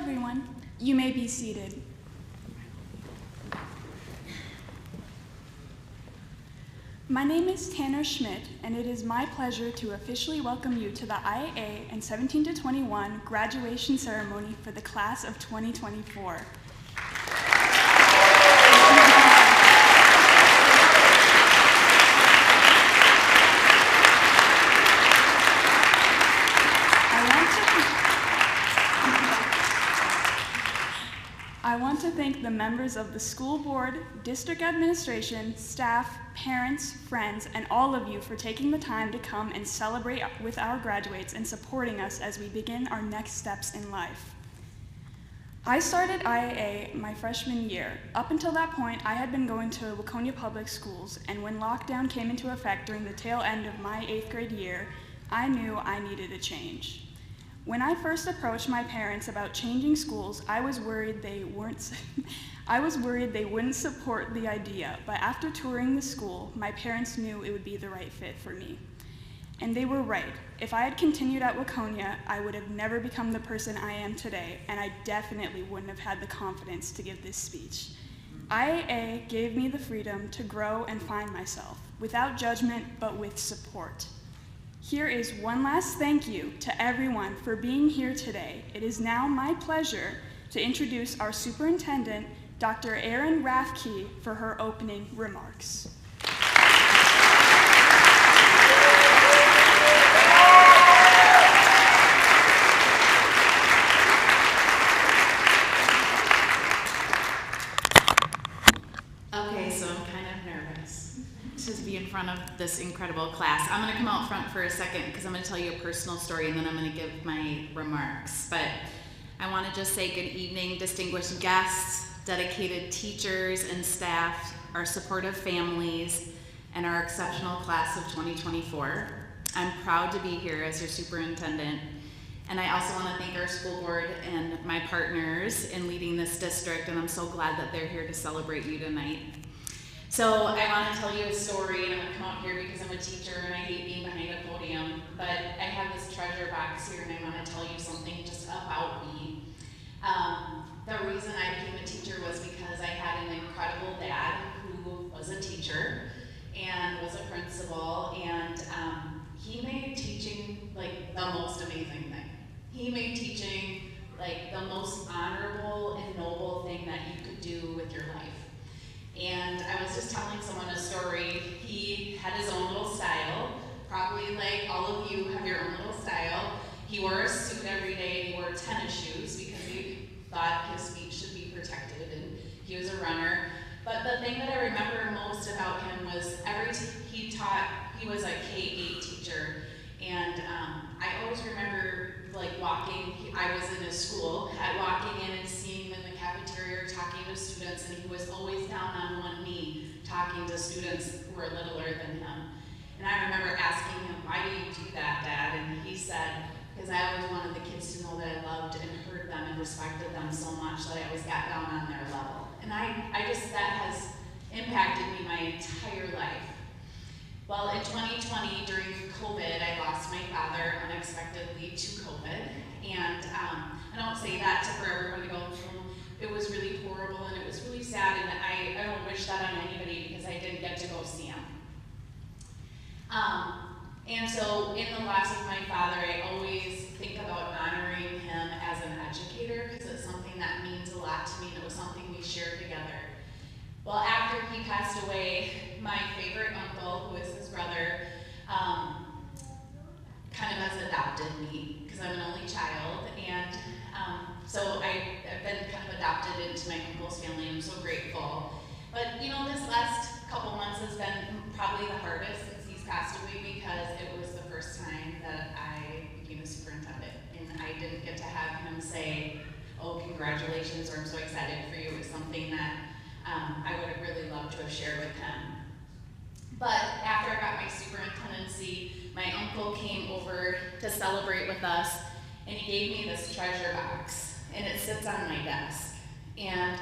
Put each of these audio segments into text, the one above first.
everyone. You may be seated. My name is Tanner Schmitt, and it is my pleasure to officially welcome you to the IAA and 17 to 21 graduation ceremony for the class of 2024. I want to thank the members of the school board, district administration, staff, parents, friends, and all of you for taking the time to come and celebrate with our graduates and supporting us as we begin our next steps in life. I started IAA my freshman year. Up until that point, I had been going to Waconia Public Schools, and when lockdown came into effect during the tail end of my 8th grade year, I knew I needed a change. When I first approached my parents about changing schools, I was worried they wouldn't support the idea, but after touring the school, my parents knew it would be the right fit for me. And they were right. If I had continued at Waconia, I would have never become the person I am today, and I definitely wouldn't have had the confidence to give this speech. IAA gave me the freedom to grow and find myself, without judgment, but with support. Here is one last thank you to everyone for being here today. It is now my pleasure to introduce our superintendent, Dr. Erin Rathke, for her opening remarks. Okay, so I'm kind of nervous to be in front of this incredible class. I'm going to come out front for a second because I'm going to tell you a personal story and then I'm going to give my remarks. But I want to just say good evening, distinguished guests, dedicated teachers and staff, our supportive families, and our exceptional class of 2024. I'm proud to be here as your superintendent, and I also want to thank our school board and my partners in leading this district, and I'm so glad that they're here to celebrate you tonight. So I want to tell you a story, and I'm going to come out here because I'm a teacher and I hate being behind a podium, but I have this treasure box here and I want to tell you something just about me. The reason I became a teacher was because I had an incredible dad who was a teacher and was a principal, and he made teaching like the most amazing thing. He made teaching like the most honorable and noble thing that you could do with your life. And I was just telling someone a story. He had his own little style, probably like all of you have your own little style. He wore a suit every day, he wore tennis shoes because he thought his feet should be protected, and he was a runner. But the thing that I remember most about him was he was a K-8 teacher, and I always remember like I was in his school, walking in and seeing him in the cafeteria talking to students, and he was always down on one knee talking to students who were littler than him. And I remember asking him, "Why do you do that, Dad?" And he said, "Because I always wanted the kids to know that I loved and heard them and respected them so much that I always got down on their level." And that has impacted me my entire life. Well, in 2020, during COVID, I lost my father unexpectedly to COVID. And I don't say that for everyone to go through. It was really horrible and it was really sad, and I don't wish that on anybody because I didn't get to go see him. And so in the loss of my father, I always think about honoring him as an educator because it's something that means a lot to me, and it was something we shared together. Well, after he passed away, my favorite uncle, who is his brother, kind of has adopted me because I'm an only child, and so I've been kind of adopted into my uncle's family. I'm so grateful. But you know, this last couple months has been probably the hardest since he's passed away because it was the first time that I became a superintendent, and I didn't get to have him say, "Oh, congratulations," or "I'm so excited for you." It was something that I would have really loved to have shared with him. But after I got my superintendency, my uncle came over to celebrate with us, and he gave me this treasure box, and it sits on my desk. And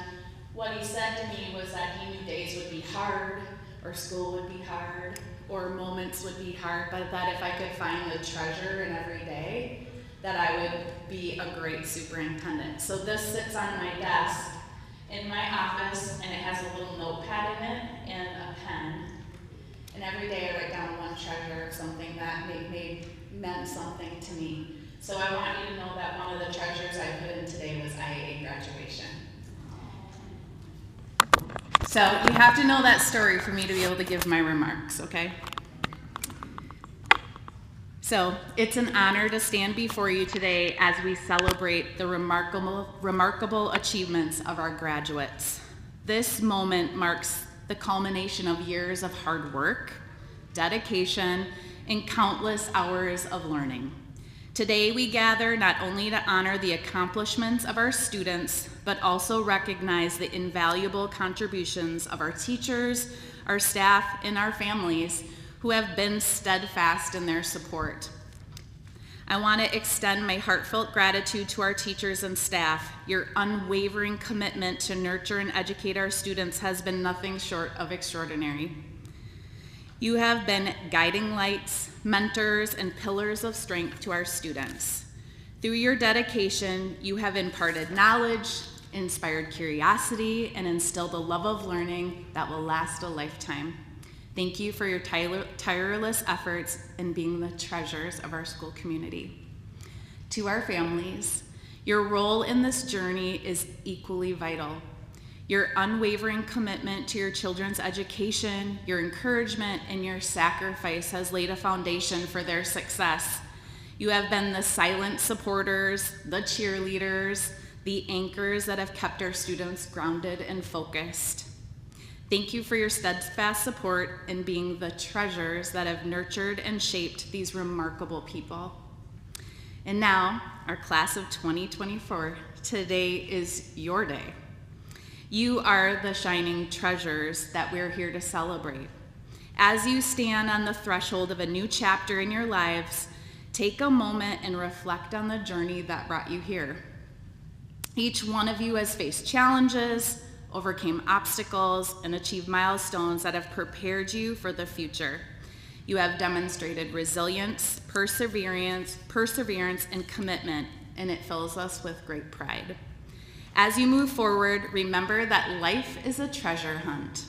what he said to me was that he knew days would be hard, or school would be hard, or moments would be hard, but that if I could find the treasure in every day, that I would be a great superintendent. So this sits on my desk in my office, and it has a little notepad in it and a pen. And every day I write down one treasure of something that meant something to me. So I want you to know that one of the treasures I put in today was IAA graduation. So you have to know that story for me to be able to give my remarks, okay? So it's an honor to stand before you today as we celebrate the remarkable achievements of our graduates. This moment marks the culmination of years of hard work, dedication, and countless hours of learning. Today we gather not only to honor the accomplishments of our students, but also recognize the invaluable contributions of our teachers, our staff, and our families who have been steadfast in their support. I want to extend my heartfelt gratitude to our teachers and staff. Your unwavering commitment to nurture and educate our students has been nothing short of extraordinary. You have been guiding lights, mentors, and pillars of strength to our students. Through your dedication, you have imparted knowledge, inspired curiosity, and instilled a love of learning that will last a lifetime. Thank you for your tireless efforts in being the treasures of our school community. To our families, your role in this journey is equally vital. Your unwavering commitment to your children's education, your encouragement, and your sacrifice has laid a foundation for their success. You have been the silent supporters, the cheerleaders, the anchors that have kept our students grounded and focused. Thank you for your steadfast support in being the treasures that have nurtured and shaped these remarkable people. And now, our class of 2024, today is your day. You are the shining treasures that we're here to celebrate. As you stand on the threshold of a new chapter in your lives, take a moment and reflect on the journey that brought you here. Each one of you has faced challenges, overcame obstacles, and achieved milestones that have prepared you for the future. You have demonstrated resilience, perseverance, and commitment, and it fills us with great pride. As you move forward, remember that life is a treasure hunt.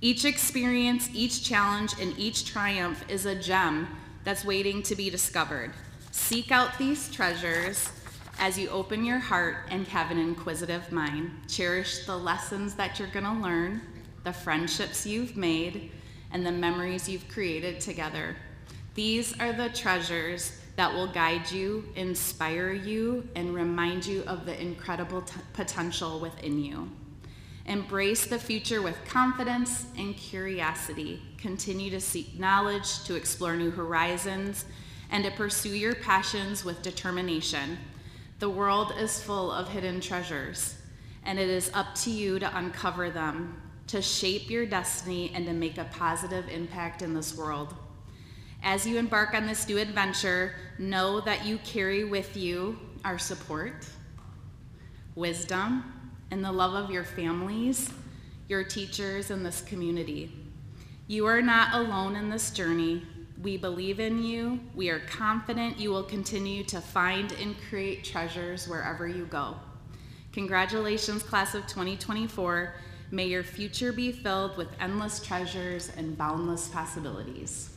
Each experience, each challenge, and each triumph is a gem that's waiting to be discovered. Seek out these treasures as you open your heart and have an inquisitive mind. Cherish the lessons that you're going to learn, the friendships you've made, and the memories you've created together. These are the treasures that will guide you, inspire you, and remind you of the incredible potential within you. Embrace the future with confidence and curiosity. Continue to seek knowledge, to explore new horizons, and to pursue your passions with determination. The world is full of hidden treasures, and it is up to you to uncover them, to shape your destiny, and to make a positive impact in this world. As you embark on this new adventure, know that you carry with you our support, wisdom, and the love of your families, your teachers, and this community. You are not alone in this journey. We believe in you. We are confident you will continue to find and create treasures wherever you go. Congratulations, class of 2024. May your future be filled with endless treasures and boundless possibilities.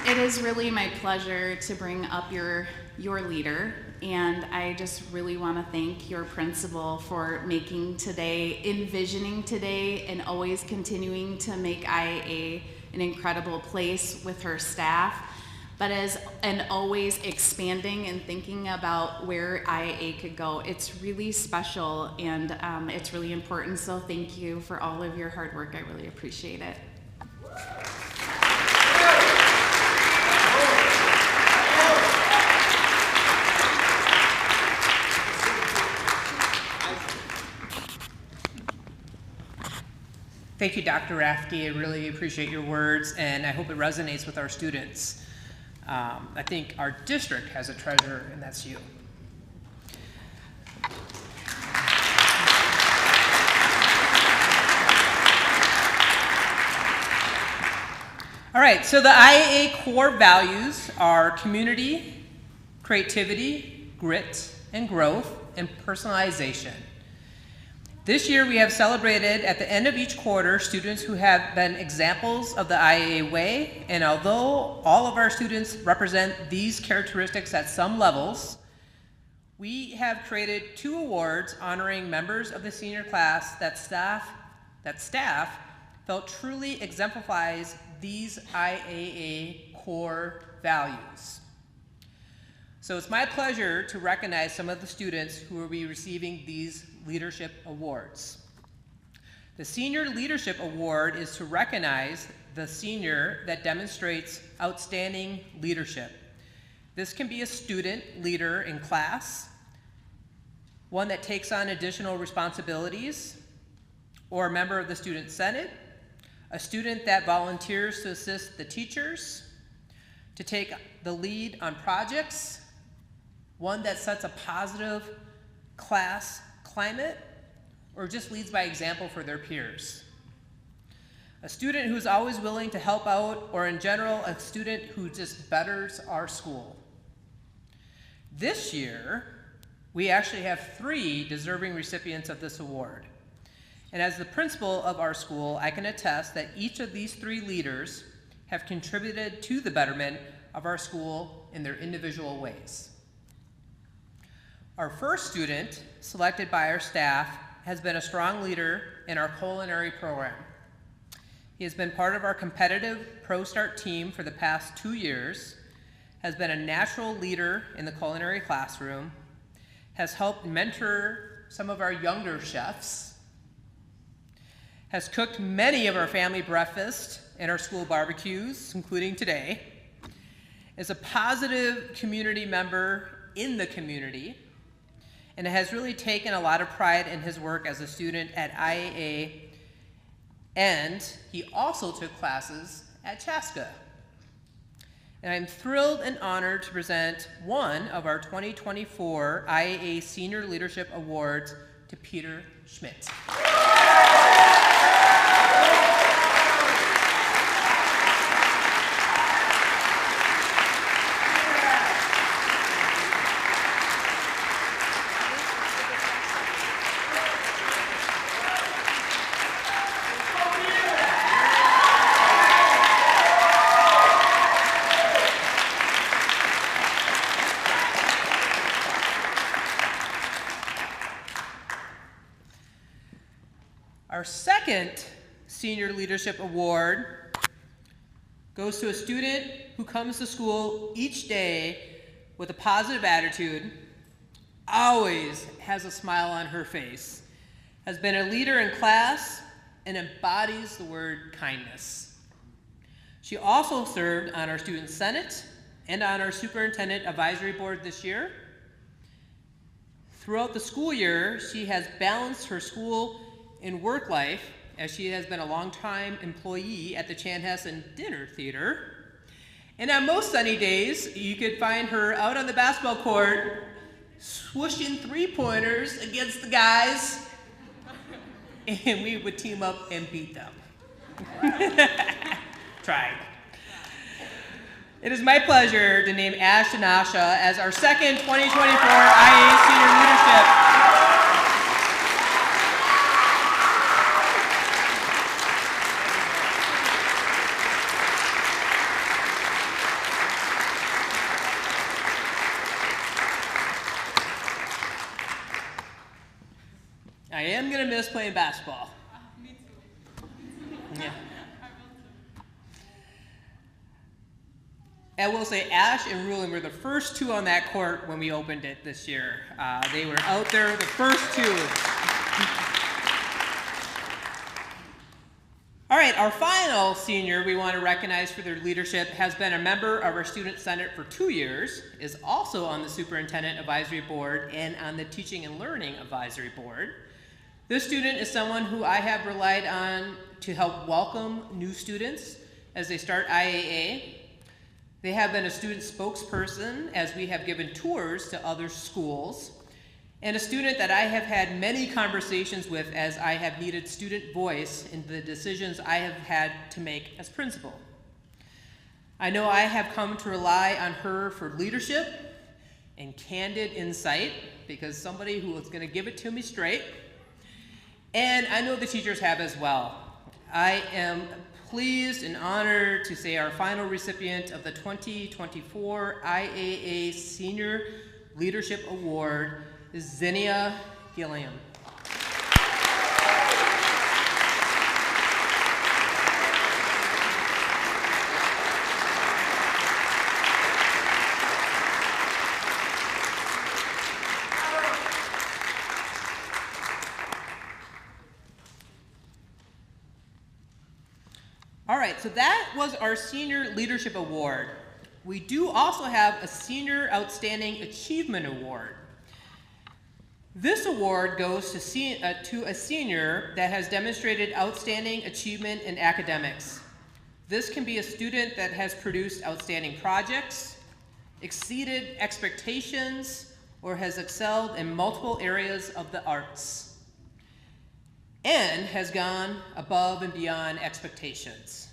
It is really my pleasure to bring up your leader, and I just really want to thank your principal for making today, envisioning today, and always continuing to make IAA an incredible place with her staff, and always expanding and thinking about where IAA could go. It's really special, and it's really important, so thank you for all of your hard work. I really appreciate it. Thank you, Dr. Rathke. I really appreciate your words, and I hope it resonates with our students. I think our district has a treasure, and that's you. All right, so the IAA core values are community, creativity, grit, and growth, and personalization. This year we have celebrated at the end of each quarter students who have been examples of the IAA way, and although all of our students represent these characteristics at some levels, we have created 2 awards honoring members of the senior class that staff felt truly exemplifies these IAA core values. So it's my pleasure to recognize some of the students who will be receiving these leadership awards. The Senior Leadership Award is to recognize the senior that demonstrates outstanding leadership. This can be a student leader in class, one that takes on additional responsibilities, or a member of the Student Senate, a student that volunteers to assist the teachers, to take the lead on projects, one that sets a positive class climate, or just leads by example for their peers. A student who's always willing to help out, or in general, a student who just betters our school. This year, we actually have 3 deserving recipients of this award. And as the principal of our school, I can attest that each of these 3 leaders have contributed to the betterment of our school in their individual ways. Our first student, selected by our staff, has been a strong leader in our culinary program. He has been part of our competitive Pro Start team for the past 2 years, has been a natural leader in the culinary classroom, has helped mentor some of our younger chefs, has cooked many of our family breakfasts and our school barbecues, including today, is a positive community member in the community, and has really taken a lot of pride in his work as a student at IAA, and he also took classes at Chaska. And I'm thrilled and honored to present one of our 2024 IAA Senior Leadership Awards to Peter Schmitt. Our second Senior Leadership Award goes to a student who comes to school each day with a positive attitude, always has a smile on her face, has been a leader in class, and embodies the word kindness. She also served on our Student Senate and on our Superintendent Advisory Board this year. Throughout the school year, she has balanced her school and work life, as she has been a longtime employee at the Chanhassen Dinner Theater. And on most sunny days, you could find her out on the basketball court, swooshing 3-pointers against the guys, and we would team up and beat them. Tried. It is my pleasure to name Ash and Asha as our second 2024 IAA Senior Leadership. I am going to miss playing basketball. Me too. Yeah. I will say Ash and Rulin were the first 2 on that court when we opened it this year. They were out there, the first 2. All right, our final senior we want to recognize for their leadership has been a member of our Student Senate for 2 years, is also on the Superintendent Advisory Board and on the Teaching and Learning Advisory Board. This student is someone who I have relied on to help welcome new students as they start IAA. They have been a student spokesperson as we have given tours to other schools, and a student that I have had many conversations with as I have needed student voice in the decisions I have had to make as principal. I know I have come to rely on her for leadership and candid insight, because somebody who is going to give it to me straight. And I know the teachers have as well. I am pleased and honored to say our final recipient of the 2024 IAA Senior Leadership Award is Zinnia Gilliam. All right, so that was our Senior Leadership Award. We do also have a Senior Outstanding Achievement Award. This award goes to a senior that has demonstrated outstanding achievement in academics. This can be a student that has produced outstanding projects, exceeded expectations, or has excelled in multiple areas of the arts, and has gone above and beyond expectations.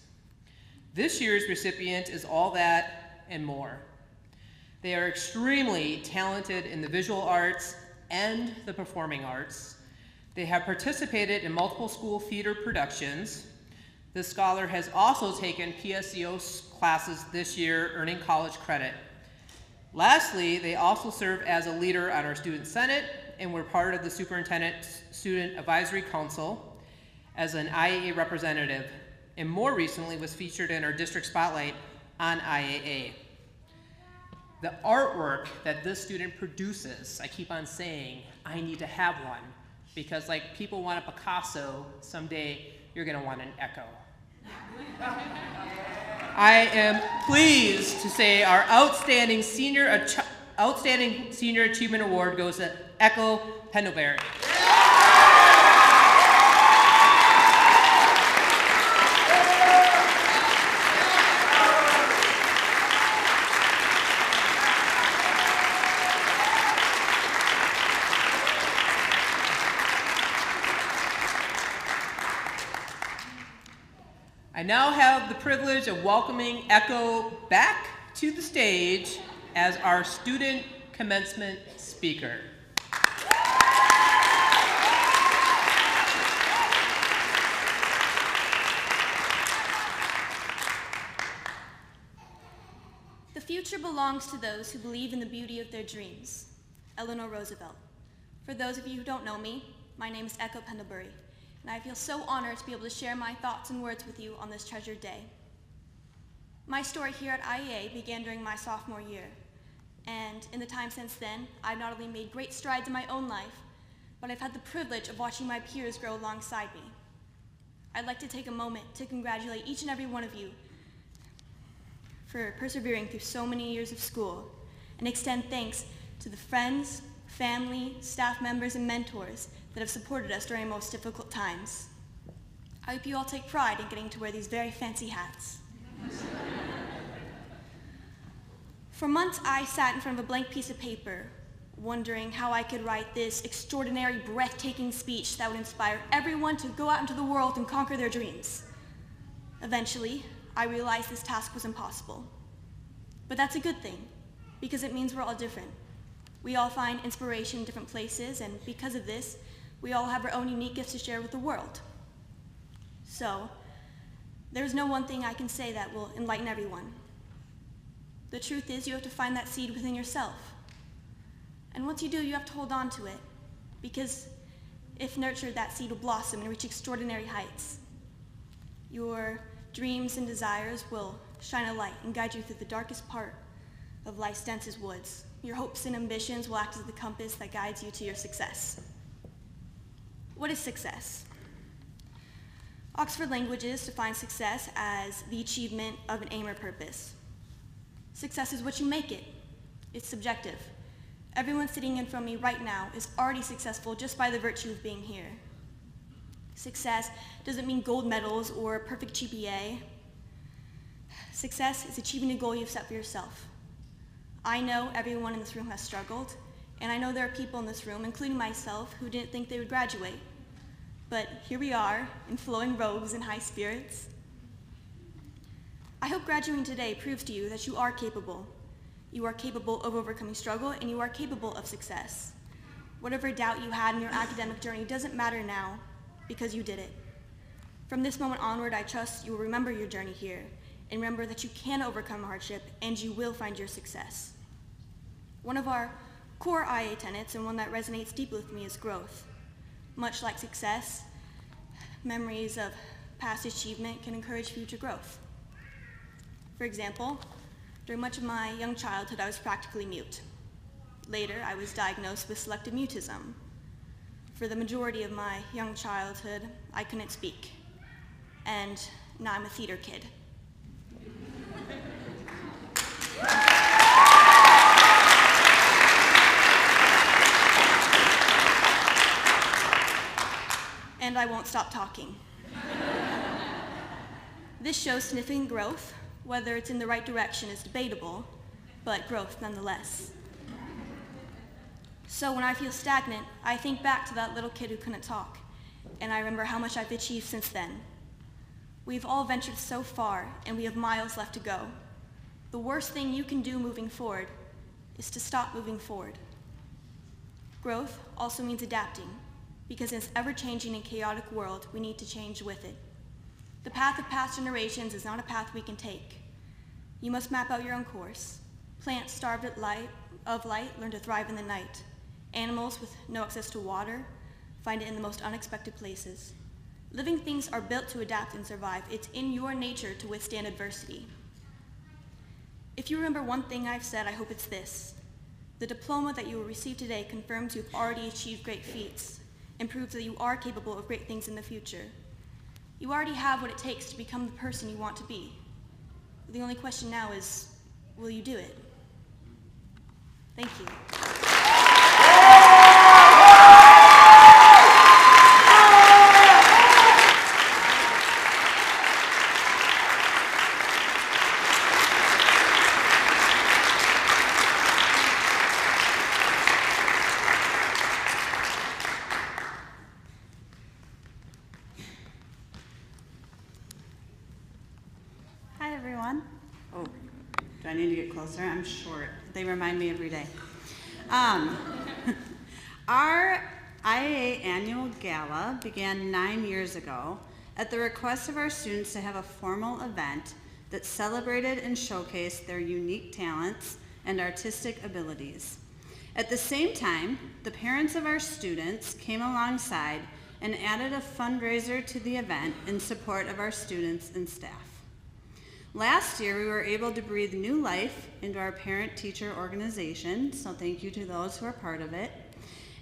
This year's recipient is all that and more. They are extremely talented in the visual arts and the performing arts. They have participated in multiple school theater productions. This scholar has also taken PSEO classes this year, earning college credit. Lastly, they also serve as a leader on our student senate and were part of the Superintendent Student Advisory Council as an IAA representative, and more recently was featured in our district spotlight on IAA. The artwork that this student produces, I keep on saying, I need to have one, because like people want a Picasso, someday you're gonna want an Echo. I am pleased to say our Outstanding Senior Achievement Award goes to Echo Pendlebury. I now have the privilege of welcoming Echo back to the stage as our student commencement speaker. The future belongs to those who believe in the beauty of their dreams. Eleanor Roosevelt. For those of you who don't know me, my name is Echo Pendlebury, and I feel so honored to be able to share my thoughts and words with you on this treasured day. My story here at IAA began during my sophomore year, and in the time since then, I've not only made great strides in my own life, but I've had the privilege of watching my peers grow alongside me. I'd like to take a moment to congratulate each and every one of you for persevering through so many years of school, and extend thanks to the friends, family, staff members, and mentors that have supported us during our most difficult times. I hope you all take pride in getting to wear these very fancy hats. For months, I sat in front of a blank piece of paper, wondering how I could write this extraordinary, breathtaking speech that would inspire everyone to go out into the world and conquer their dreams. Eventually, I realized this task was impossible. But that's a good thing, because it means we're all different. We all find inspiration in different places, and because of this, we all have our own unique gifts to share with the world. So, there's no one thing I can say that will enlighten everyone. The truth is, you have to find that seed within yourself. And once you do, you have to hold on to it, because if nurtured, that seed will blossom and reach extraordinary heights. Your dreams and desires will shine a light and guide you through the darkest part of life's densest woods. Your hopes and ambitions will act as the compass that guides you to your success. What is success? Oxford Languages defines success as the achievement of an aim or purpose. Success is what you make it. It's subjective. Everyone sitting in front of me right now is already successful just by the virtue of being here. Success doesn't mean gold medals or a perfect GPA. Success is achieving a goal you've set for yourself. I know everyone in this room has struggled, and I know there are people in this room, including myself, who didn't think they would graduate. But here we are, in flowing robes and high spirits. I hope graduating today proves to you that you are capable. You are capable of overcoming struggle, and you are capable of success. Whatever doubt you had in your academic journey doesn't matter now, because you did it. From this moment onward, I trust you will remember your journey here, and remember that you can overcome hardship, and you will find your success. One of our core IA tenets, and one that resonates deeply with me, is growth. Much like success, memories of past achievement can encourage future growth. For example, during much of my young childhood, I was practically mute. Later, I was diagnosed with selective mutism. For the majority of my young childhood, I couldn't speak. And now I'm a theater kid. And I won't stop talking. This shows significant growth. Whether it's in the right direction is debatable, but growth nonetheless. So when I feel stagnant, I think back to that little kid who couldn't talk, and I remember how much I've achieved since then. We've all ventured so far, and we have miles left to go. The worst thing you can do moving forward is to stop moving forward. Growth also means adapting, because in this ever-changing and chaotic world, we need to change with it. The path of past generations is not a path we can take. You must map out your own course. Plants starved of light learn to thrive in the night. Animals with no access to water find it in the most unexpected places. Living things are built to adapt and survive. It's in your nature to withstand adversity. If you remember one thing I've said, I hope it's this. The diploma that you will receive today confirms you've already achieved great feats and proves that you are capable of great things in the future. You already have what it takes to become the person you want to be. The only question now is, will you do it? Thank you. Hi, everyone. Oh, do I need to get closer? I'm short. They remind me every day. Our IAA annual gala began 9 years ago at the request of our students to have a formal event that celebrated and showcased their unique talents and artistic abilities. At the same time, the parents of our students came alongside and added a fundraiser to the event in support of our students and staff. Last year, we were able to breathe new life into our parent-teacher organization, so thank you to those who are part of it,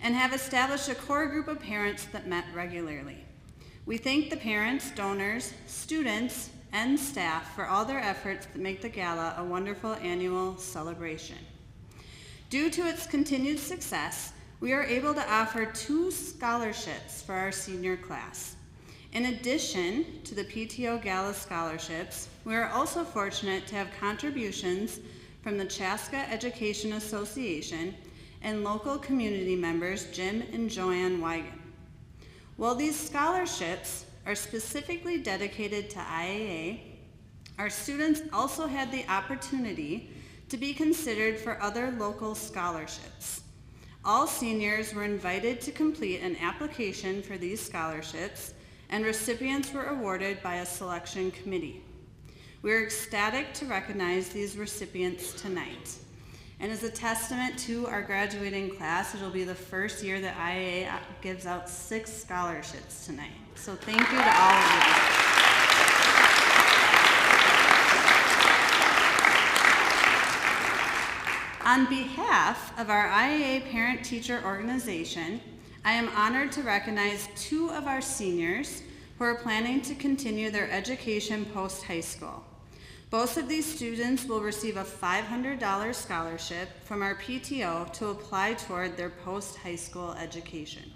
and have established a core group of parents that met regularly. We thank the parents, donors, students, and staff for all their efforts that make the gala a wonderful annual celebration. Due to its continued success, we are able to offer 2 scholarships for our senior class. In addition to the PTO Gala Scholarships, we are also fortunate to have contributions from the Chaska Education Association and local community members Jim and Joanne Wigan. While these scholarships are specifically dedicated to IAA, our students also had the opportunity to be considered for other local scholarships. All seniors were invited to complete an application for these scholarships, and recipients were awarded by a selection committee. We are ecstatic to recognize these recipients tonight. And as a testament to our graduating class, it'll be the first year that IAA gives out 6 scholarships tonight. So thank you to all of you. On behalf of our IAA parent-teacher organization, I am honored to recognize 2 of our seniors who are planning to continue their education post-high school. Both of these students will receive a $500 scholarship from our PTO to apply toward their post-high school education.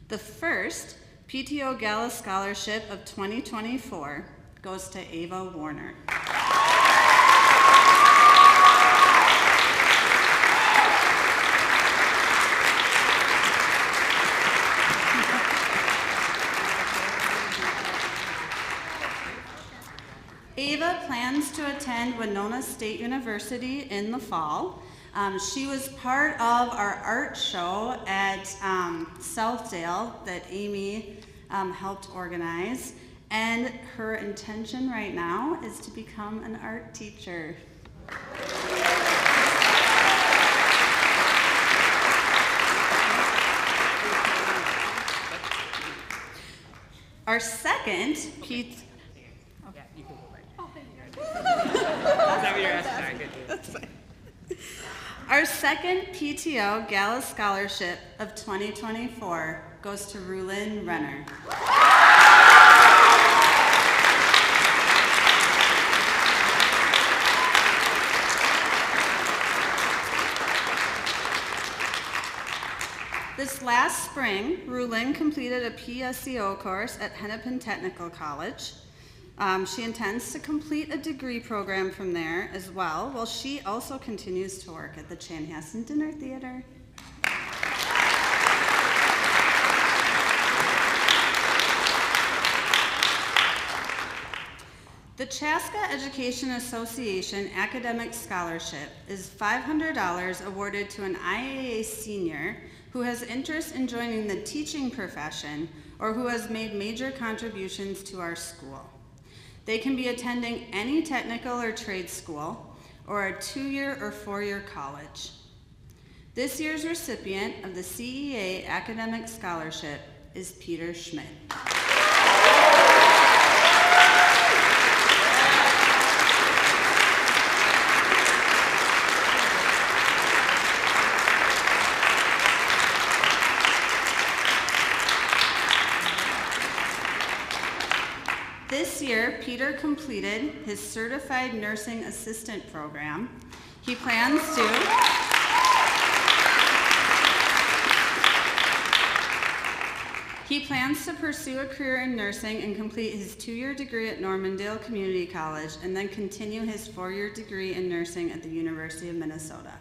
The first PTO Gala Scholarship of 2024 goes to Ava Warner. Ava plans to attend Winona State University in the fall. She was part of our art show at Southdale that Amy helped organize, and her intention right now is to become an art teacher. Our second Our second PTO Gala Scholarship of 2024 goes to Rulin Renner. This last spring, Rulin completed a PSEO course at Hennepin Technical College. She intends to complete a degree program from there as well, while she also continues to work at the Chanhassen Dinner Theater. The Chaska Education Association Academic Scholarship is $500 awarded to an IAA senior who has interest in joining the teaching profession or who has made major contributions to our school. They can be attending any technical or trade school or a 2-year or 4-year college. This year's recipient of the CEA Academic Scholarship is Peter Schmitt. This year, Peter completed his Certified Nursing Assistant program. He plans to pursue a career in nursing and complete his 2-year degree at Normandale Community College and then continue his 4-year degree in nursing at the University of Minnesota.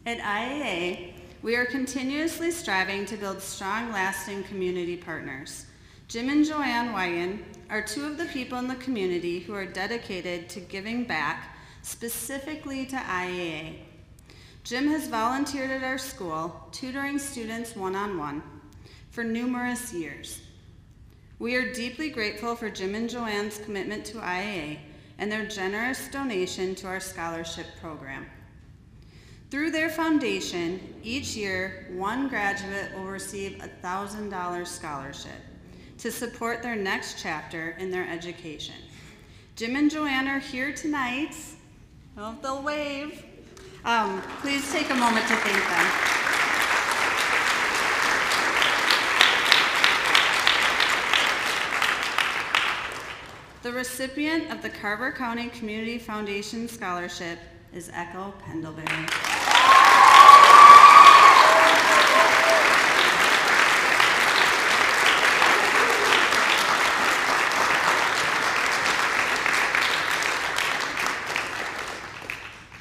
At IAA, we are continuously striving to build strong, lasting community partners. Jim and Joanne Wygan are 2 of the people in the community who are dedicated to giving back, specifically to IAA. Jim has volunteered at our school, tutoring students one-on-one for numerous years. We are deeply grateful for Jim and Joanne's commitment to IAA and their generous donation to our scholarship program. Through their foundation, each year, 1 graduate will receive a $1,000 scholarship to support their next chapter in their education. Jim and Joanne are here tonight. I don't know if they'll wave. Please take a moment to thank them. The recipient of the Carver County Community Foundation Scholarship is Echo Pendlebury.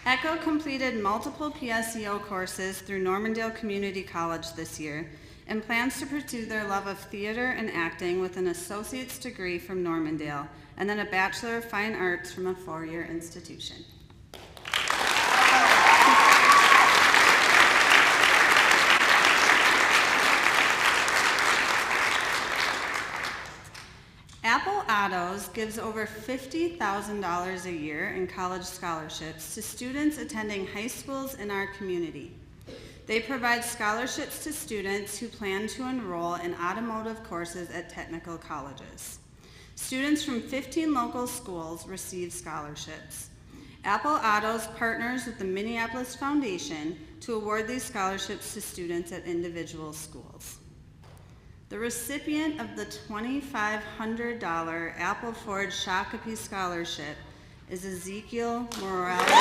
Echo completed multiple PSEO courses through Normandale Community College this year and plans to pursue their love of theater and acting with an associate's degree from Normandale and then a Bachelor of Fine Arts from a 4-year institution. Apple Autos gives over $50,000 a year in college scholarships to students attending high schools in our community. They provide scholarships to students who plan to enroll in automotive courses at technical colleges. Students from 15 local schools receive scholarships. Apple Autos partners with the Minneapolis Foundation to award these scholarships to students at individual schools. The recipient of the $2,500 Apple Ford Shakopee Scholarship is Ezekiel Morales.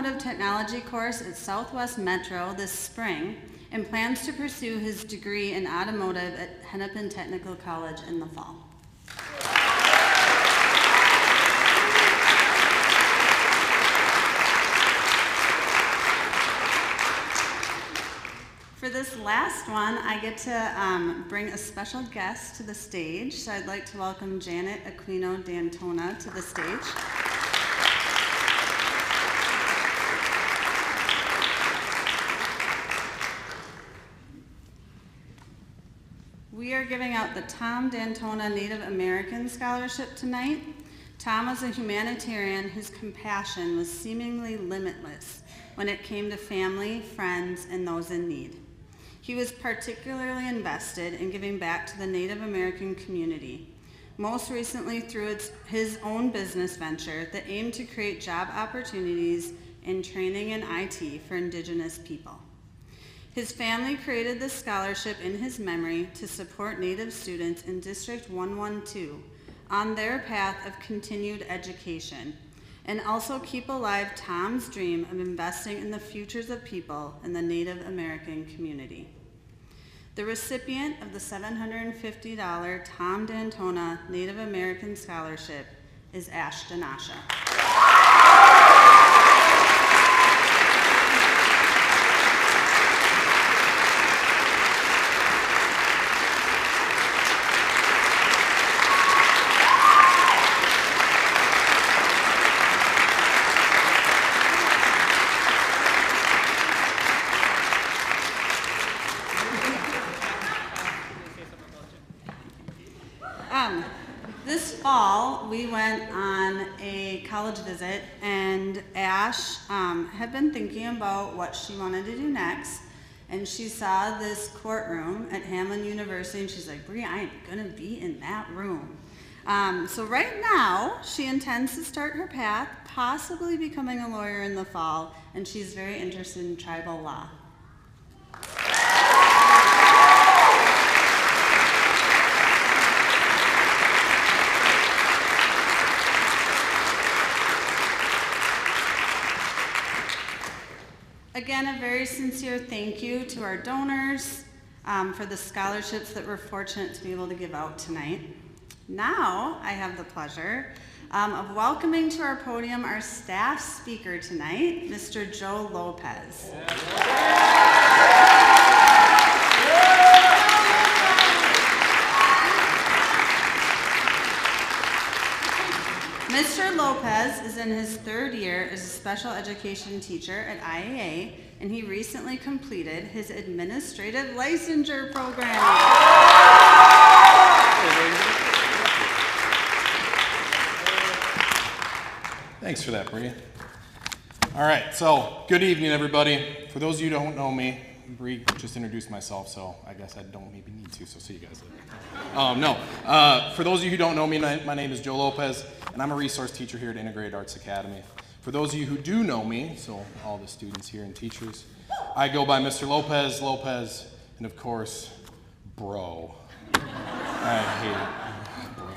automotive technology course at Southwest Metro this spring and plans to pursue his degree in automotive at Hennepin Technical College in the fall. For this last one, I get to bring a special guest to the stage, so I'd like to welcome Janet Aquino D'Antona to the stage. We are giving out the Tom D'Antona Native American Scholarship tonight. Tom was a humanitarian whose compassion was seemingly limitless when it came to family, friends, and those in need. He was particularly invested in giving back to the Native American community, most recently through his own business venture that aimed to create job opportunities in training and IT for Indigenous people. His family created this scholarship in his memory to support Native students in District 112 on their path of continued education, and also keep alive Tom's dream of investing in the futures of people in the Native American community. The recipient of the $750 Tom D'Antona Native American Scholarship is Ash Danasha. This fall, we went on a college visit, and Ash had been thinking about what she wanted to do next, and she saw this courtroom at Hamline University, and she's like, Brie, I ain't gonna be in that room. So right now, she intends to start her path, possibly becoming a lawyer in the fall, and she's very interested in tribal law. Again, a very sincere thank you to our donors for the scholarships that we're fortunate to be able to give out tonight. Now, I have the pleasure of welcoming to our podium our staff speaker tonight, Mr. Joe Lopez. Mr. Lopez is in his third year as a special education teacher at IAA, and he recently completed his administrative licensure program. Thanks for that, Brie. All right, so good evening, everybody. For those of you who don't know me, Brie just introduced myself, so I guess I don't maybe need to, so see you guys later. For those of you who don't know me, my name is Joe Lopez, and I'm a resource teacher here at Integrated Arts Academy. For those of you who do know me, so all the students here and teachers, I go by Mr. Lopez, and of course, bro. I hate it, bro.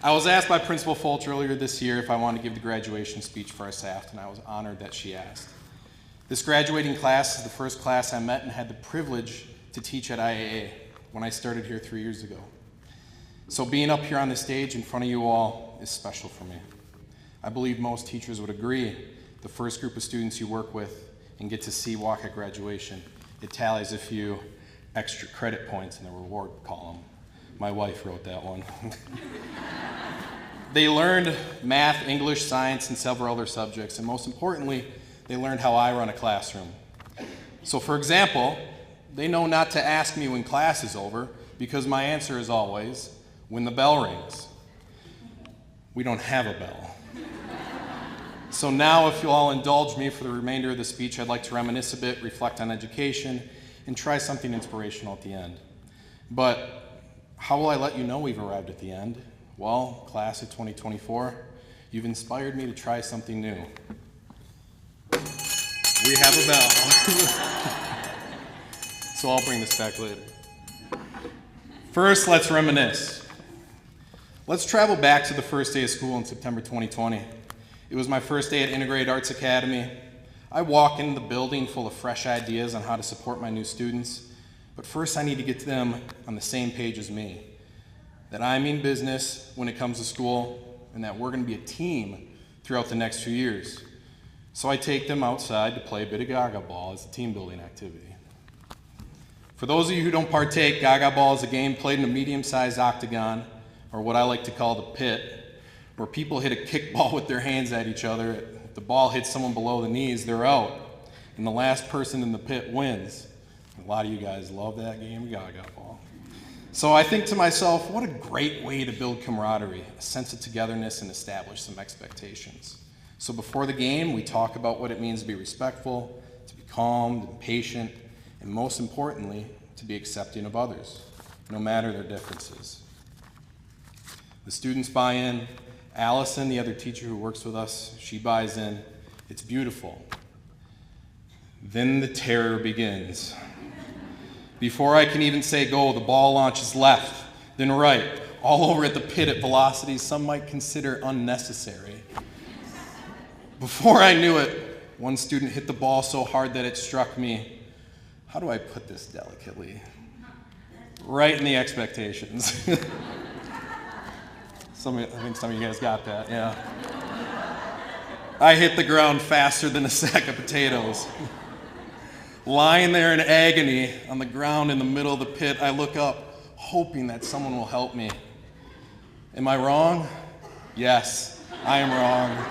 I was asked by Principal Folch earlier this year if I wanted to give the graduation speech for our staff, and I was honored that she asked. This graduating class is the first class I met and had the privilege to teach at IAA when I started here 3 years ago. So being up here on the stage in front of you all is special for me. I believe most teachers would agree. The first group of students you work with and get to see walk at graduation, it tallies a few extra credit points in the reward column. My wife wrote that one. They learned math, English, science, and several other subjects, and most importantly, they learned how I run a classroom. So for example, they know not to ask me when class is over because my answer is always, when the bell rings. We don't have a bell. So now if you'll all indulge me for the remainder of the speech, I'd like to reminisce a bit, reflect on education, and try something inspirational at the end. But how will I let you know we've arrived at the end? Well, class of 2024, you've inspired me to try something new. We have a bell. So I'll bring this back later. First, let's reminisce. Let's travel back to the first day of school in September 2020. It was my first day at Integrated Arts Academy. I walk into the building full of fresh ideas on how to support my new students, but first I need to get them on the same page as me, that I mean business when it comes to school, and that we're going to be a team throughout the next few years. So I take them outside to play a bit of Gaga Ball as a team building activity. For those of you who don't partake, Gaga Ball is a game played in a medium-sized octagon, or what I like to call the pit, where people hit a kickball with their hands at each other. If the ball hits someone below the knees, they're out, and the last person in the pit wins. A lot of you guys love that game, Gaga Ball. So I think to myself, what a great way to build camaraderie, a sense of togetherness, and establish some expectations. So before the game, we talk about what it means to be respectful, to be calm and patient, and most importantly, to be accepting of others, no matter their differences. The students buy in. Allison, the other teacher who works with us, she buys in. It's beautiful. Then the terror begins. Before I can even say go, the ball launches left, then right, all over at the pit at velocities some might consider unnecessary. Before I knew it, one student hit the ball so hard that it struck me, how do I put this delicately? Right in the expectations. I think some of you guys got that, yeah. I hit the ground faster than a sack of potatoes. Lying there in agony on the ground in the middle of the pit, I look up, hoping that someone will help me. Am I wrong? Yes, I am wrong.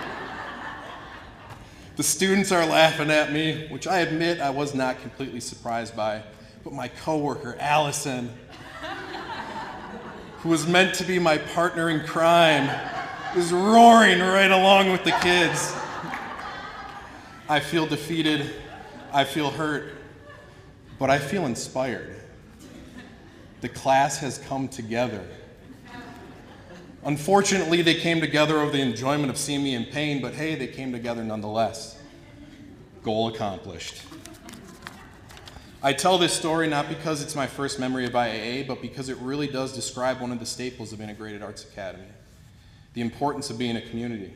The students are laughing at me, which I admit I was not completely surprised by, but my coworker, Allison, who was meant to be my partner in crime, is roaring right along with the kids. I feel defeated, I feel hurt, but I feel inspired. The class has come together. Unfortunately, they came together over the enjoyment of seeing me in pain, but hey, they came together nonetheless. Goal accomplished. I tell this story not because it's my first memory of IAA, but because it really does describe one of the staples of Integrated Arts Academy, the importance of being a community.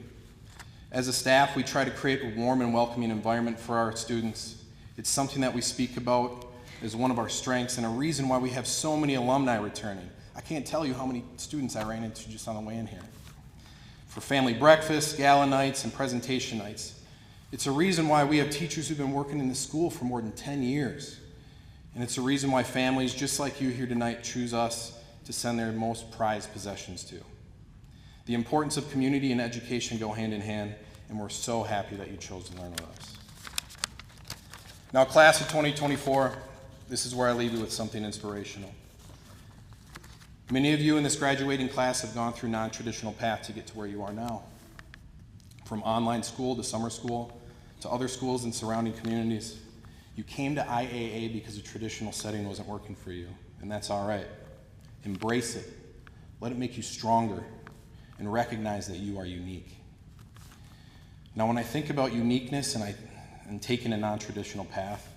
As a staff, we try to create a warm and welcoming environment for our students. It's something that we speak about as one of our strengths and a reason why we have so many alumni returning. I can't tell you how many students I ran into just on the way in here. For family breakfasts, gala nights, and presentation nights. It's a reason why we have teachers who've been working in this school for more than 10 years. And it's a reason why families, just like you here tonight, choose us to send their most prized possessions to. The importance of community and education go hand in hand, and we're so happy that you chose to learn with us. Now, class of 2024, this is where I leave you with something inspirational. Many of you in this graduating class have gone through non-traditional paths to get to where you are now. From online school to summer school to other schools in surrounding communities. You came to IAA because a traditional setting wasn't working for you, and that's all right. Embrace it. Let it make you stronger, and recognize that you are unique. Now, when I think about uniqueness and taking a non-traditional path,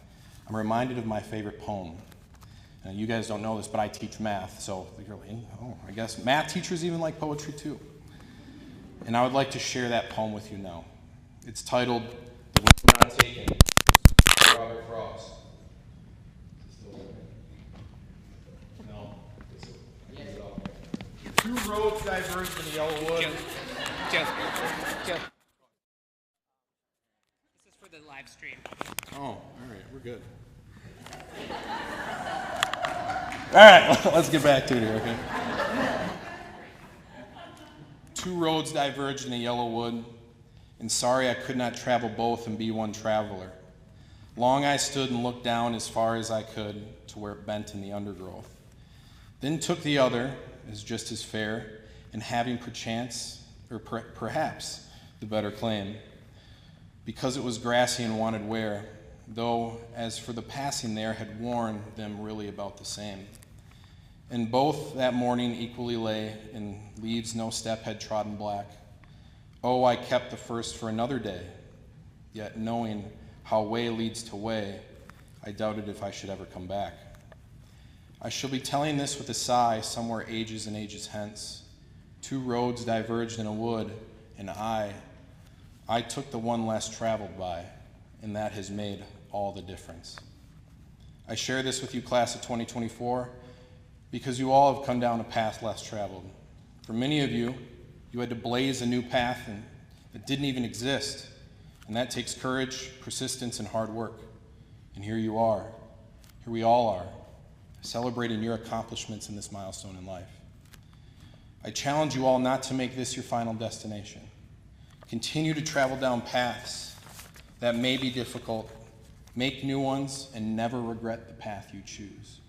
I'm reminded of my favorite poem. Now, you guys don't know this, but I teach math, so you're like, oh, I guess math teachers even like poetry too. And I would like to share that poem with you now. It's titled, The Road Not Taken, Robert Frost. No. Two roads diverged in the yellow wood. Just. This is for the live stream. Oh, all right, we're good. All right, let's get back to it here, okay? Two roads diverged in a yellow wood, and sorry I could not travel both and be one traveler. Long I stood and looked down as far as I could to where it bent in the undergrowth. Then took the other, as just as fair, and having perchance, or perhaps, the better claim, because it was grassy and wanted wear, though as for the passing there had worn them really about the same. And both that morning equally lay, in leaves no step had trodden black. Oh, I kept the first for another day, yet knowing how way leads to way, I doubted if I should ever come back. I shall be telling this with a sigh somewhere ages and ages hence. Two roads diverged in a wood, and I took the one less traveled by, and that has made all the difference. I share this with you, class of 2024, because you all have come down a path less traveled. For many of you, you had to blaze a new path that didn't even exist, and that takes courage, persistence, and hard work. And here you are, here we all are, celebrating your accomplishments in this milestone in life. I challenge you all not to make this your final destination. Continue to travel down paths that may be difficult, make new ones, and never regret the path you choose.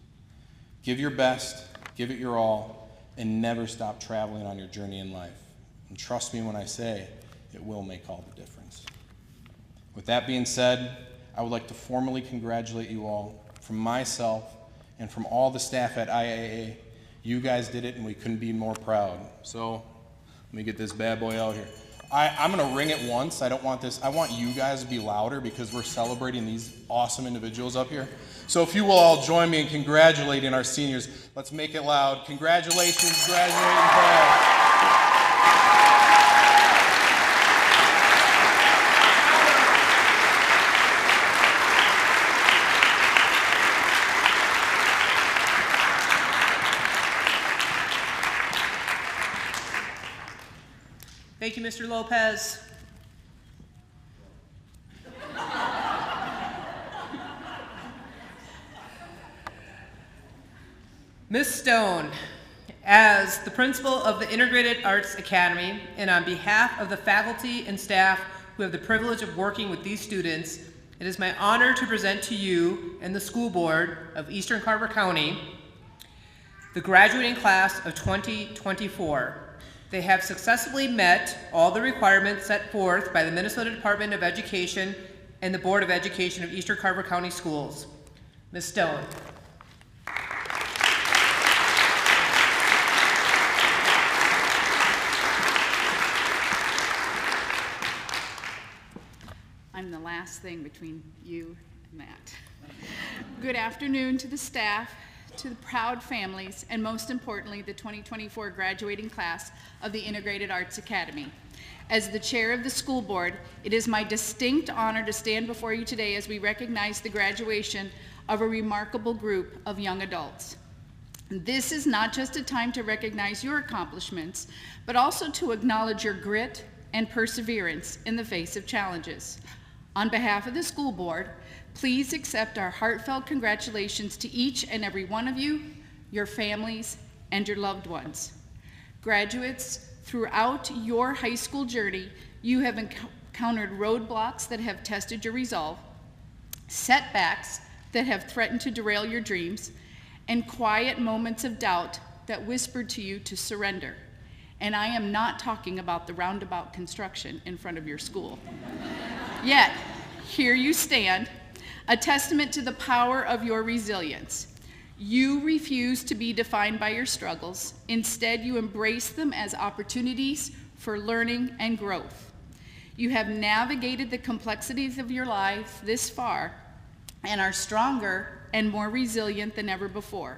Give your best, give it your all, and never stop traveling on your journey in life. And trust me when I say it will make all the difference. With that being said, I would like to formally congratulate you all from myself and from all the staff at IAA. You guys did it, and we couldn't be more proud. So let me get this bad boy out here. I'm going to ring it once. I don't want this. I want you guys to be louder because we're celebrating these awesome individuals up here. So if you will all join me in congratulating our seniors, let's make it loud. Congratulations, graduating class. Thank you, Mr. Lopez. Ms. Stone, as the principal of the Integrated Arts Academy, and on behalf of the faculty and staff who have the privilege of working with these students, it is my honor to present to you and the school board of Eastern Carver County the graduating class of 2024. They have successfully met all the requirements set forth by the Minnesota Department of Education and the Board of Education of Eastern Carver County Schools. Ms. Stone. I'm the last thing between you and that. Good afternoon to the staff, to the proud families, and most importantly, the 2024 graduating class of the Integrated Arts Academy. As the chair of the school board, it is my distinct honor to stand before you today as we recognize the graduation of a remarkable group of young adults. This is not just a time to recognize your accomplishments, but also to acknowledge your grit and perseverance in the face of challenges. On behalf of the school board, please accept our heartfelt congratulations to each and every one of you, your families, and your loved ones. Graduates, throughout your high school journey, you have encountered roadblocks that have tested your resolve, setbacks that have threatened to derail your dreams, and quiet moments of doubt that whispered to you to surrender. And I am not talking about the roundabout construction in front of your school. Yet, here you stand, a testament to the power of your resilience. You refuse to be defined by your struggles. Instead, you embrace them as opportunities for learning and growth. You have navigated the complexities of your life this far and are stronger and more resilient than ever before.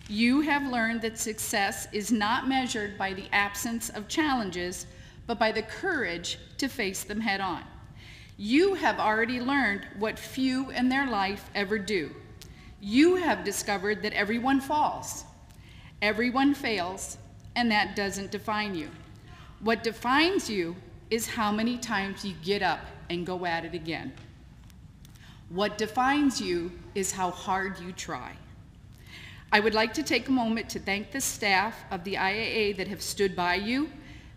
You have learned that success is not measured by the absence of challenges, but by the courage to face them head on. You have already learned what few in their life ever do. You have discovered that everyone falls, everyone fails, and that doesn't define you. What defines you is how many times you get up and go at it again. What defines you is how hard you try. I would like to take a moment to thank the staff of the IAA that have stood by you,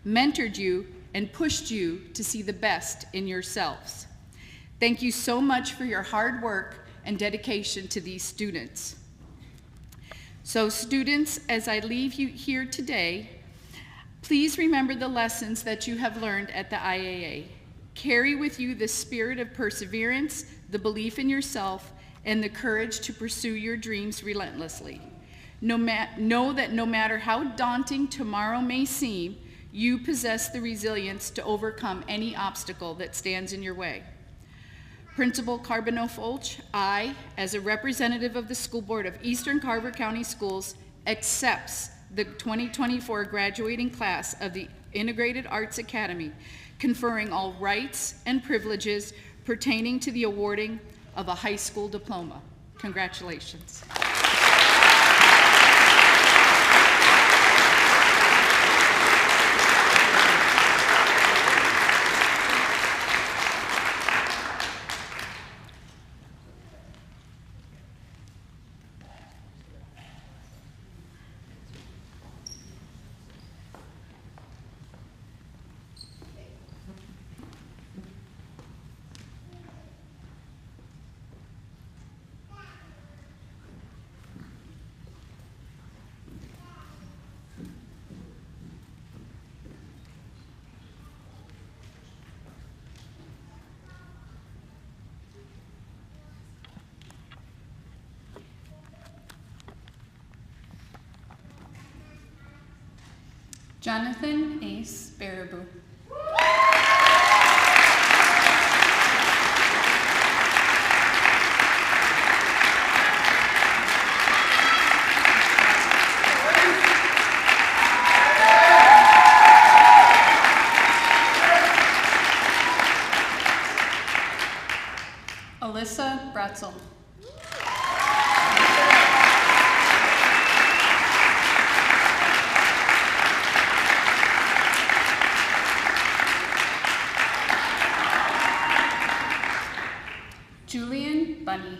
mentored you, and pushed you to see the best in yourselves. Thank you so much for your hard work and dedication to these students. So students, as I leave you here today, please remember the lessons that you have learned at the IAA. Carry with you the spirit of perseverance, the belief in yourself, and the courage to pursue your dreams relentlessly. Know that no matter how daunting tomorrow may seem, you possess the resilience to overcome any obstacle that stands in your way. Principal Charboneau-Folch, I, as a representative of the School Board of Eastern Carver County Schools, accepts the 2024 graduating class of the Integrated Arts Academy, conferring all rights and privileges pertaining to the awarding of a high school diploma. Congratulations. Jonathan Ace Baraboo. Alyssa Bratzel. Julian Bunny.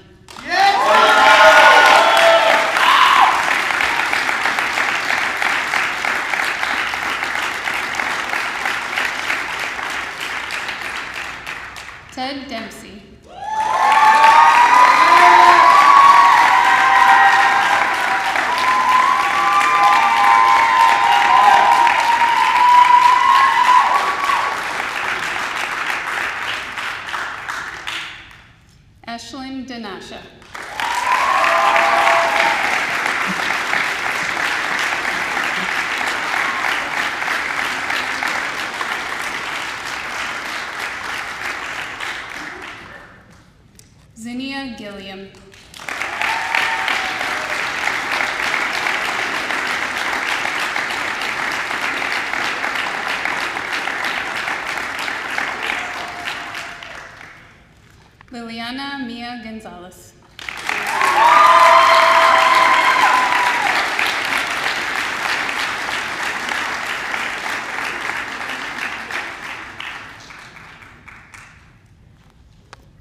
Ted Dempsey. Ashlyn Denasha. Zinnia Gilliam. Liliana Mia Gonzalez.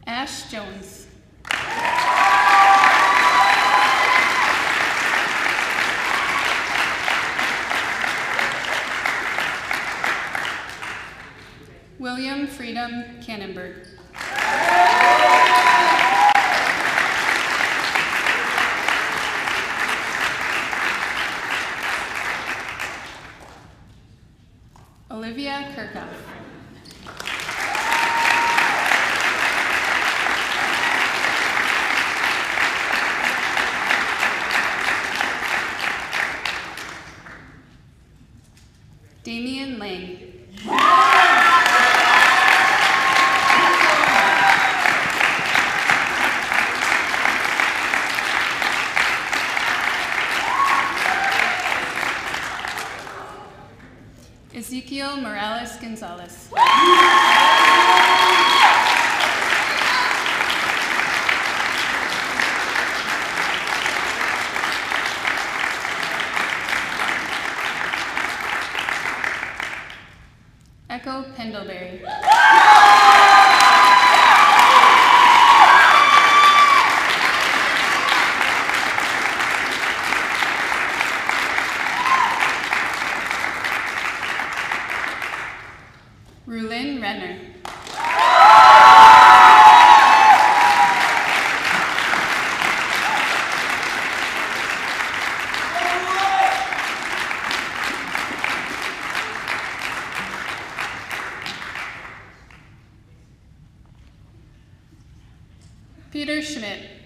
Ash Jones. William Freedom Cannonberg. Olivia Kirkhoff. Damian Lang. Ezekiel Morales Gonzalez. Echo Pendlebury. Rulin Renner. Peter Schmitt.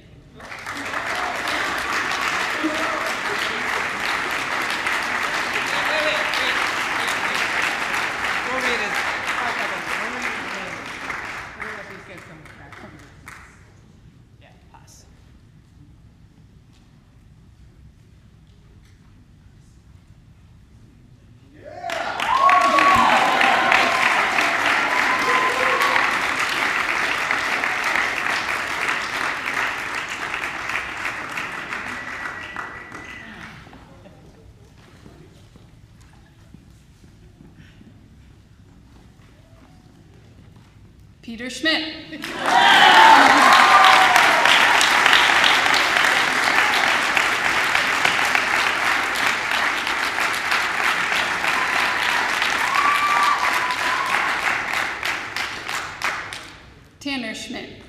Peter Schmitt. Tanner Schmitt.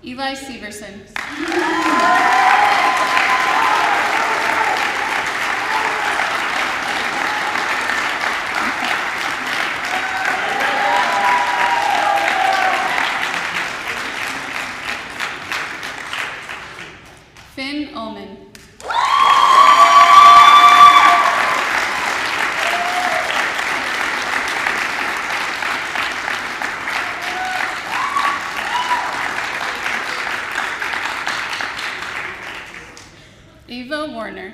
Eli Severson. Finn Ullman. Ava Warner.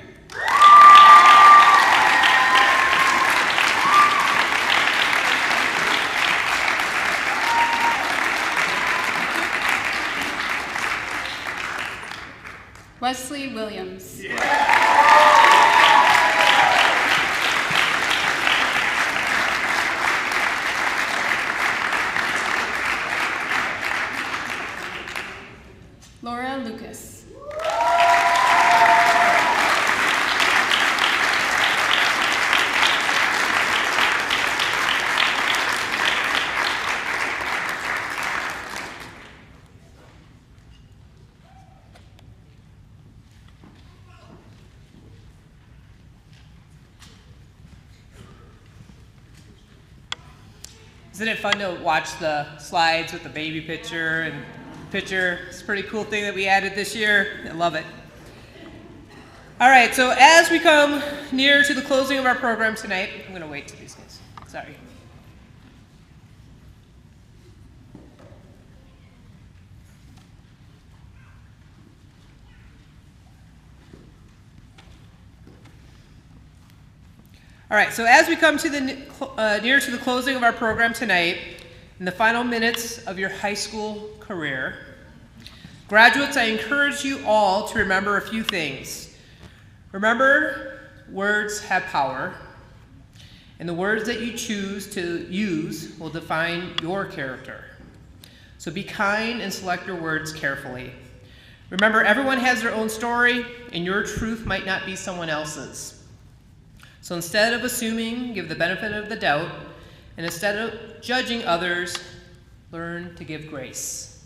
Wesley Williams. Laura Lucas. Isn't it fun to watch the slides with the baby picture and picture? It's a pretty cool thing that we added this year. I love it. All right, so as we come near to the closing of our program tonight, I'm going to wait till these guys. Sorry. All right, so as we come to the near to the closing of our program tonight, in the final minutes of your high school career, graduates, I encourage you all to remember a few things. Remember, words have power, and the words that you choose to use will define your character. So be kind and select your words carefully. Remember, everyone has their own story, and your truth might not be someone else's. So instead of assuming, give the benefit of the doubt, and instead of judging others, learn to give grace.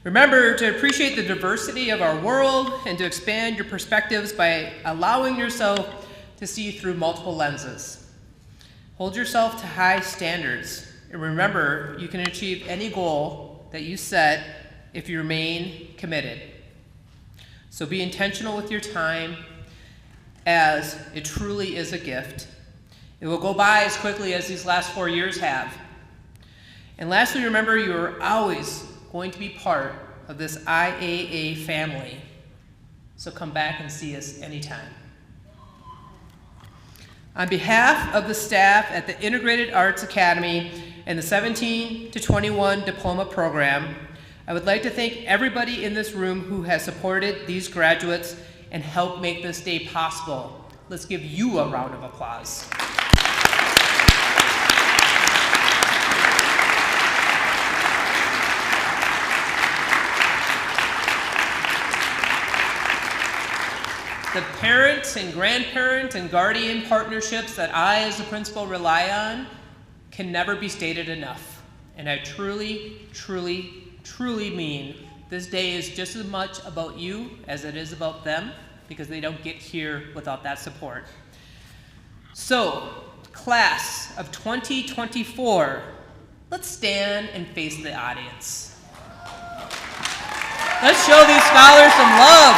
Remember to appreciate the diversity of our world and to expand your perspectives by allowing yourself to see through multiple lenses. Hold yourself to high standards, and remember you can achieve any goal that you set if you remain committed. So be intentional with your time, as it truly is a gift. It will go by as quickly as these last 4 years have. And lastly, remember you are always going to be part of this IAA family. So come back and see us anytime. On behalf of the staff at the Integrated Arts Academy and the 17 to 21 Diploma program, I would like to thank everybody in this room who has supported these graduates and help make this day possible. Let's give you a round of applause. The parents and grandparents and guardian partnerships that I as a principal rely on can never be stated enough. And I truly, truly, truly mean this day is just as much about you as it is about them, because they don't get here without that support. So, class of 2024, let's stand and face the audience. Let's show these scholars some love.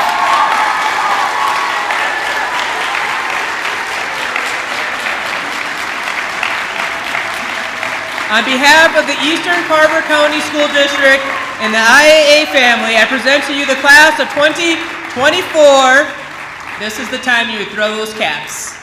On behalf of the Eastern Carver County School District and the IAA family, I present to you the class of 2024. This is the time you would throw those caps.